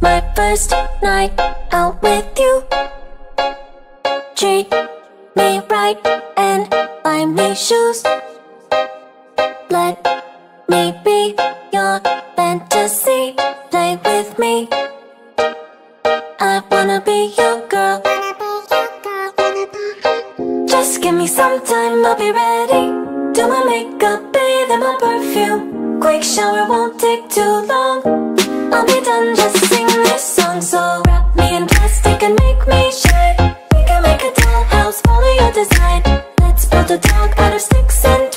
my first night out with you. Treat me right and buy me shoes. Let me be your fantasy. Play with me. I wanna be your girl. Just give me some time, I'll be ready. Do my makeup, bathe in my perfume. Quick shower won't take too long. I'll be done, just sing this song. So wrap me in plastic and make me shine. We can make a dollhouse, follow your design. Let's build a dog out of sticks and